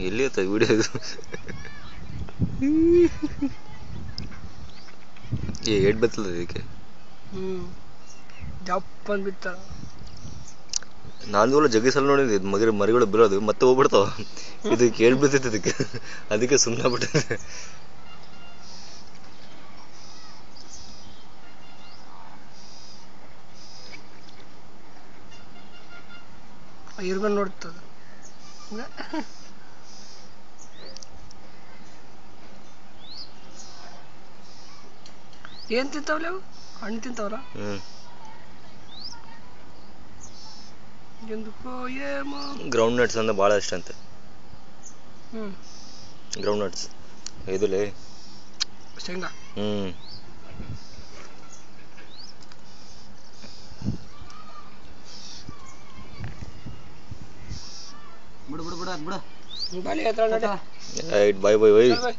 ಎಲ್ಲಿ ಆಯ್ತಾ ವಿಡಿಯೋ ಇದು? ಏಟ್ ಬರ್ತದ ಇದಕ್ಕೆ? ಜಪ್ ಅಂದ್ಬಿಡ್ತಾರ. ನಾನು ಜಗ್ಗಿ ಸಲ ನೋಡಿದ್ದೆ ಮರಿಗಳು ಬೀಳೋದು ಮತ್ತೆ ಹೋಗ್ಬಿಡ್ತಾವ. ಇದು ಕೇಳ್ಬಿಡ್ತೈತೆ ಅದಕ್ಕೆ ಸುಮ್ಮನೆ ಬಿಟ್ಟಿದೆ. ಇರ್ಕೊಂಡು ನೋಡ್ತದ. ಏನ್ ತಿಂತಾವಲ್ಲ ಅವು? ಹಣ್ಣು ತಿಂತಾವಲ್ಲ? ಗ್ರೌಂಡ್ ನಟ್ಸ್ ಅಂದ್ರೆ ಭಾಳ ಇಷ್ಟ ಅಂತೆ. ಗ್ರೌಂಡ್ ನಟ್ಸ್ ಇದುಲೇ ಶೇಂಗಾ. ಬಾಯ್ ಬಾಯ್ ಬಾಯ್.